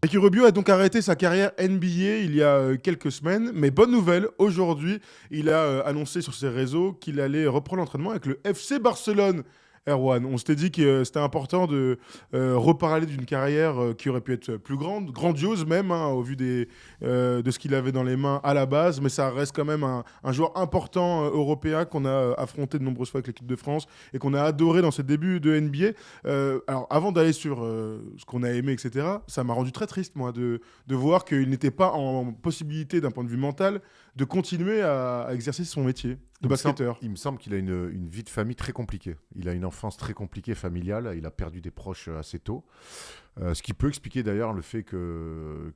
Ricky Rubio a donc arrêté sa carrière NBA il y a quelques semaines, mais bonne nouvelle, aujourd'hui, il a annoncé sur ses réseaux qu'il allait reprendre l'entraînement avec le FC Barcelone. Erwan, on s'était dit que c'était important de reparler d'une carrière qui aurait pu être plus grande, grandiose même, hein, au vu de ce qu'il avait dans les mains à la base, mais ça reste quand même un joueur important européen qu'on a affronté de nombreuses fois avec l'équipe de France et qu'on a adoré dans ses débuts de NBA. Alors avant d'aller sur ce qu'on a aimé, etc., ça m'a rendu très triste, moi, de voir qu'il n'était pas en possibilité, d'un point de vue mental, de continuer à exercer son métier de basketteur. Il me semble qu'il a une vie de famille très compliquée. Il a une enfance très compliquée familiale. Il a perdu des proches assez tôt. Ce qui peut expliquer d'ailleurs le fait qu'il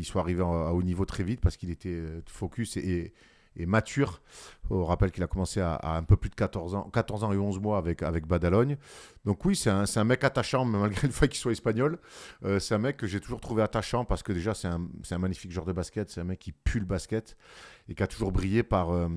soit arrivé à haut niveau très vite parce qu'il était focus et mature. On rappelle qu'il a commencé à un peu plus de 14 ans et 11 mois avec Badalogne. Donc oui, c'est un mec attachant, malgré le fait qu'il soit espagnol. C'est un mec que j'ai toujours trouvé attachant parce que déjà, c'est un magnifique joueur de basket. C'est un mec qui pue le basket et qui a toujours brillé par le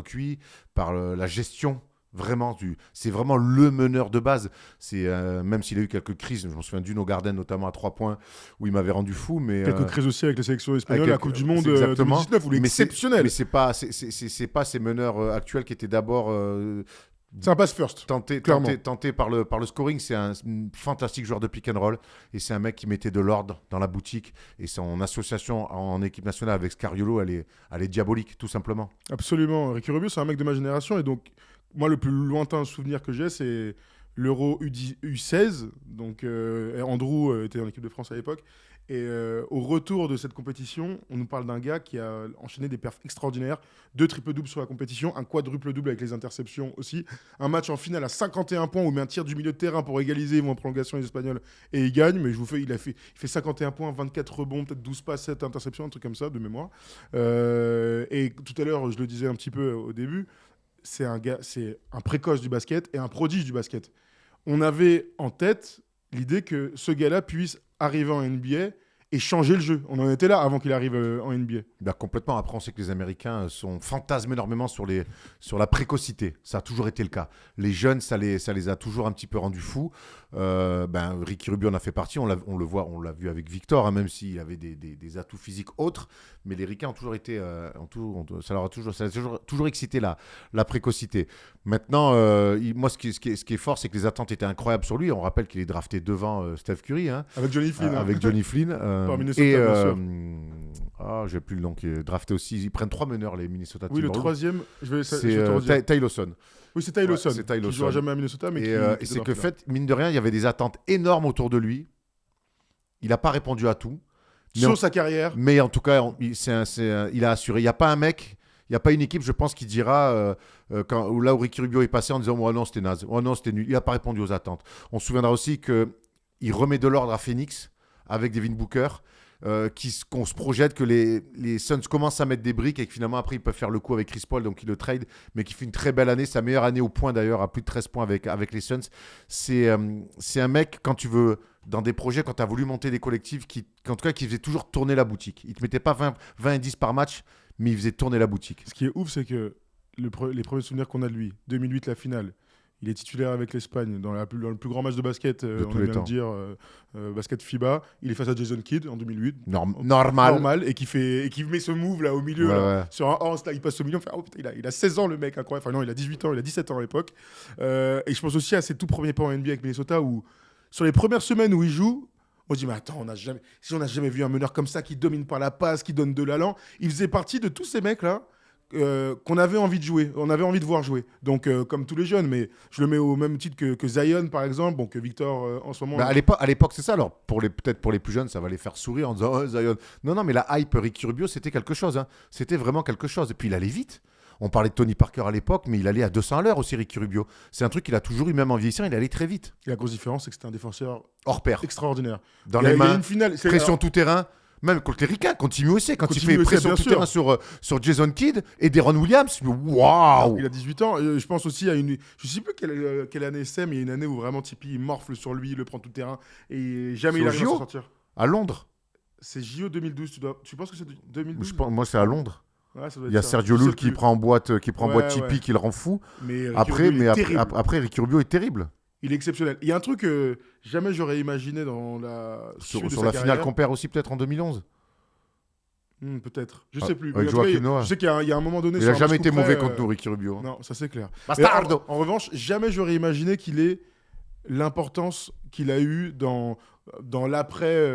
QI, par la gestion. Vraiment, c'est vraiment le meneur de base. Même s'il a eu quelques crises, je me souviens d'une au Garden, notamment à 3 points, où il m'avait rendu fou. Mais, quelques crises aussi avec les sélections espagnoles, la Coupe du Monde 2019, où il est exceptionnel. Mais c'est pas ces meneurs actuels qui étaient d'abord... c'est un pass first, tenté par le scoring. C'est un fantastique joueur de pick and roll. Et c'est un mec qui mettait de l'ordre dans la boutique. Et son association en équipe nationale avec Scariolo, elle est diabolique, tout simplement. Absolument. Ricky Rubio, c'est un mec de ma génération. Et donc, moi, le plus lointain souvenir que j'ai, c'est l'Euro U16. Donc, Andrew était en équipe de France à l'époque. Et au retour de cette compétition, on nous parle d'un gars qui a enchaîné des perfs extraordinaires, 2 triples-doubles sur la compétition, un quadruple-double avec les interceptions aussi, un match en finale à 51 points où il met un tir du milieu de terrain pour égaliser, ils vont en prolongation les Espagnols et il gagne, mais il fait 51 points, 24 rebonds, peut-être 12 passes, 7 interceptions, un truc comme ça de mémoire. Et tout à l'heure, je le disais un petit peu au début, c'est un précoce du basket et un prodige du basket. On avait en tête l'idée que ce gars-là puisse arriver en NBA et changer le jeu. On en était là avant qu'il arrive en NBA. Bah, complètement. Après, on sait que les Américains fantasment énormément sur la précocité. Ça a toujours été le cas. Les jeunes, ça les a toujours un petit peu rendus fous. Ricky Rubio en a fait partie. On l'a vu avec Victor, hein, même s'il avait des atouts physiques autres. Mais les Ricains ont toujours été... ça leur a toujours excité la précocité. Maintenant, moi, ce qui est fort, c'est que les attentes étaient incroyables sur lui. On rappelle qu'il est drafté devant Steph Curry. Hein, avec Johnny Flynn. Avec Johnny Flynn. Par Minnesota, bien sûr. J'ai plus le nom, qui est drafté aussi. Ils prennent 3 meneurs, les Minnesota Timberwolves. Oui, le troisième, c'est Ty Lawson. Oui, c'est Ty Lawson. C'est Ty Lawson. Qui jouera jamais à Minnesota, mais et c'est que, fait, mine de rien, il y avait des attentes énormes autour de lui. Il n'a pas répondu à tout. Sur sa carrière. Mais en tout cas, il a assuré. Il n'y a pas un mec... Il n'y a pas une équipe, je pense, qui dira là où Ricky Rubio est passé en disant « Oh non, c'était naze. Oh non, c'était nul. » Il n'a pas répondu aux attentes. On se souviendra aussi qu'il remet de l'ordre à Phoenix avec Devin Booker, qu'on se projette que les Suns commencent à mettre des briques et que finalement, après, ils peuvent faire le coup avec Chris Paul, donc ils le trade, mais qui fait une très belle année, sa meilleure année au point d'ailleurs, à plus de 13 points avec les Suns. C'est un mec, quand tu veux, dans des projets, quand tu as voulu monter des collectifs, qui faisait toujours tourner la boutique. Il ne te mettait pas 20 et 10 par match, mais il faisait tourner la boutique. Ce qui est ouf, c'est que les premiers souvenirs qu'on a de lui, 2008, la finale, il est titulaire avec l'Espagne dans le plus grand match de basket, de tous les temps. Basket FIBA. Il est face à Jason Kidd en 2008. Normal. Et qui met ce move là au milieu, sur un hands, là, il passe au milieu. On fait, oh, putain, il a 16 ans le mec, incroyable. Enfin non, il a 18 ans, il a 17 ans à l'époque. Et je pense aussi à ses tout premiers pas en NBA avec Minnesota où, sur les premières semaines où il joue, on se dit, mais attends, on n'a jamais vu un meneur comme ça qui domine par la passe, qui donne de l'allant. Il faisait partie de tous ces mecs-là qu'on avait envie de jouer, on avait envie de voir jouer. Donc, comme tous les jeunes, mais je le mets au même titre que Zion, par exemple, que Victor, en ce moment... À l'époque, c'est ça. Alors, peut-être pour les plus jeunes, ça va les faire sourire en disant « Oh, Zion ». Non, mais la hype Ricky Rubio, c'était quelque chose. Hein. C'était vraiment quelque chose. Et puis, il allait vite. On parlait de Tony Parker à l'époque, mais il allait à 200 à l'heure aussi, Ricky Rubio. C'est un truc qu'il a toujours eu, même en vieillissant, il allait très vite. Et la grosse différence, c'est que c'était un défenseur hors pair. Extraordinaire. Dans les mains, pression alors... tout terrain. Même contre les Ricains, continue aussi. Quand il fait pression tout terrain sur Jason Kidd et Deron Williams, waouh! Il a 18 ans. Je pense aussi à une... Je ne sais plus quelle année c'est, mais il y a une année où vraiment Tipeee morfle sur lui, il le prend tout terrain et jamais il arrive à s'en sortir. À Londres? C'est JO 2012. Tu penses que c'est 2012? Moi, c'est à Londres. Ouais, il y a Sergio Llull qui prend en boîte Tipeee, qui le rend fou. Mais Après, Ricky Rubio est terrible. Il est exceptionnel. Il y a un truc que jamais j'aurais imaginé dans la suite de Sur sa la finale carrière. qu'on perd aussi peut-être en 2011. Peut-être. Je Ah, sais plus. avec Mais en tout cas, Joachim Noah. je sais qu'il y a un moment donné. Il sur a un jamais match été coup mauvais près, contre nous, Ricky Rubio. Non, ça c'est clair. Mais Bastardo. en revanche, jamais j'aurais imaginé qu'il ait l'importance qu'il a eu dans l'après,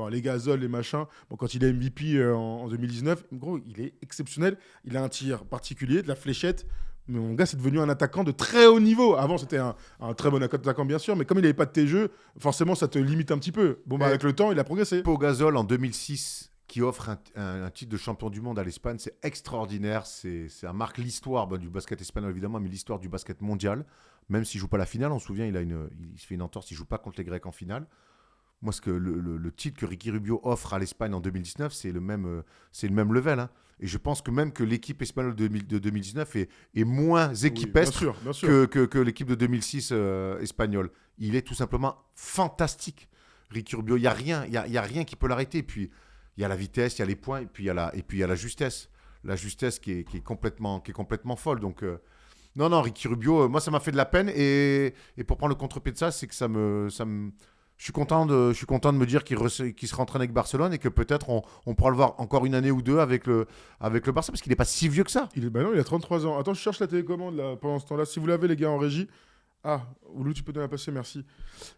les gazoles, les machins. Bon, quand il est MVP en 2019, gros, il est exceptionnel. Il a un tir particulier, de la fléchette. Mais mon gars, c'est devenu un attaquant de très haut niveau. Avant, c'était un très bon attaquant, bien sûr. Mais comme il n'avait pas de tes jeux, forcément, ça te limite un petit peu. Bon, bah, Et- avec le temps, il a progressé. Pau Gasol en 2006 qui offre un titre de champion du monde à l'Espagne, c'est extraordinaire. Ça marque l'histoire du basket espagnol évidemment, mais l'histoire du basket mondial. Même s'il joue pas la finale, on se souvient, il se fait une entorse, il joue pas contre les Grecs en finale. Moi, le titre que Ricky Rubio offre à l'Espagne en 2019, c'est le même level. Hein. Et je pense que même que l'équipe espagnole de 2019 est moins équipestre bien sûr. que l'équipe de 2006 espagnole. Il est tout simplement fantastique. Ricky Rubio, il n'y a rien, y a rien qui peut l'arrêter. Et puis, il y a la vitesse, il y a les points, et puis il y a la justesse. La justesse qui est complètement folle. Donc, non, Ricky Rubio, moi, ça m'a fait de la peine. Et pour prendre le contre-pied de ça, c'est que je suis content de me dire qu'il se rentraîne avec Barcelone et que peut-être on pourra le voir encore une année ou deux avec le Barça, parce qu'il n'est pas si vieux que ça. Non, il a 33 ans. Attends, je cherche la télécommande là, pendant ce temps-là. Si vous l'avez, les gars, en régie. Ah, Oulou, tu peux te la passer, merci.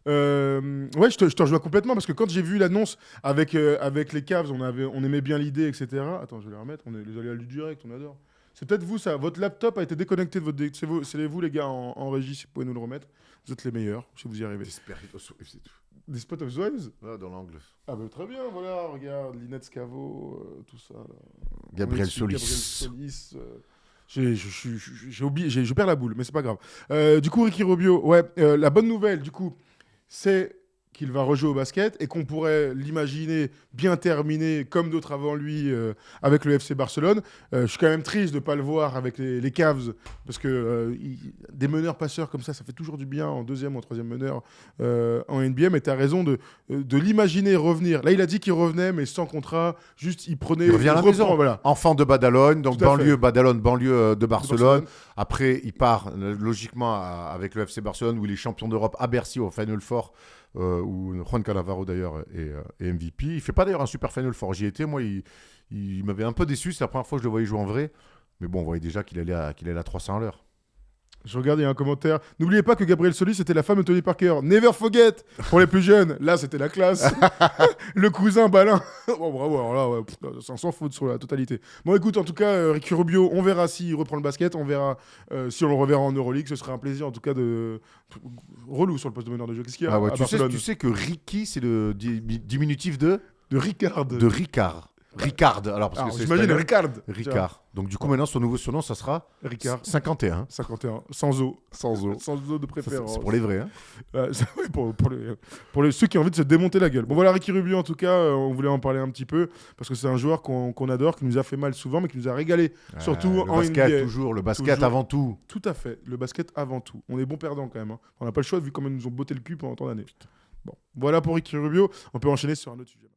Ouais, je te rejoins complètement parce que quand j'ai vu l'annonce avec les Cavs, on aimait bien l'idée, etc. Attends, je vais la remettre. On est les aléas du direct, on adore. C'est peut-être vous, ça. Votre laptop a été déconnecté de votre. C'est vous, les gars, en régie, si vous pouvez nous le remettre. Vous êtes les meilleurs, si vous y arrivez. Des Spot of the Wives Dans l'angle. Ah, bah très bien, voilà, regarde, Linette Scavo, tout ça. Là. Gabriel Gabriel Solis. Solis. J'ai oublié, je perds la boule, mais c'est pas grave. Du coup, Ricky Rubio, ouais, la bonne nouvelle, du coup, c'est qu'il va rejouer au basket et qu'on pourrait l'imaginer bien terminé comme d'autres avant lui avec le FC Barcelone. Je suis quand même triste de ne pas le voir avec les Cavs parce que des meneurs passeurs comme ça fait toujours du bien en deuxième ou en troisième meneur en NBA. Mais tu as raison de l'imaginer revenir. Là, il a dit qu'il revenait, mais sans contrat. Juste, il prenait. Il revient à la maison. Voilà. Enfant de Badalone, donc Tout à fait. banlieue de Barcelone. Après, il part logiquement avec le FC Barcelone où il est champion d'Europe à Bercy au Final Four. Où Juan Cannavaro d'ailleurs est MVP. Il fait pas d'ailleurs un super Final Four. J'y étais, moi, il m'avait un peu déçu. C'est la première fois que je le voyais jouer en vrai. Mais bon, on voyait déjà qu'il allait à 300 à l'heure. Je regarde, il y a un commentaire. N'oubliez pas que Gabriel Solis c'était la femme de Tony Parker. Never forget. Pour les plus jeunes, là c'était la classe. Le cousin Balin. Bon, bravo, alors là, ouais, ça s'en fout sur la totalité. Bon, écoute, en tout cas, Ricky Rubio, on verra s'il reprend le basket. On verra si on le reverra en Euroleague. Ce serait un plaisir, en tout cas, de. Relou sur le poste de meneur de jeu. Qu'est-ce qu'il y a à Barcelone ? Tu sais que Ricky, c'est le diminutif de Ricard. De Ricard. Ricard, alors parce que c'est j'imagine espagnol. Ricard. Ricard. Donc du coup maintenant son nouveau surnom ça sera Ricard. 51. 51. Sans eau. Sans eau. Sans eau de préférence. C'est pour les vrais. Hein. Oui, pour ceux qui ont envie de se démonter la gueule. Bon voilà, Ricky Rubio en tout cas, on voulait en parler un petit peu parce que c'est un joueur qu'on adore, qui nous a fait mal souvent mais qui nous a régalé. Surtout en basket NBA. toujours, le basket toujours. Avant tout. Tout à fait, le basket avant tout. On est bon perdant quand même. Hein. On n'a pas le choix vu comment ils nous ont botté le cul pendant tant d'années. Bon, voilà pour Ricky Rubio. On peut enchaîner sur un autre sujet.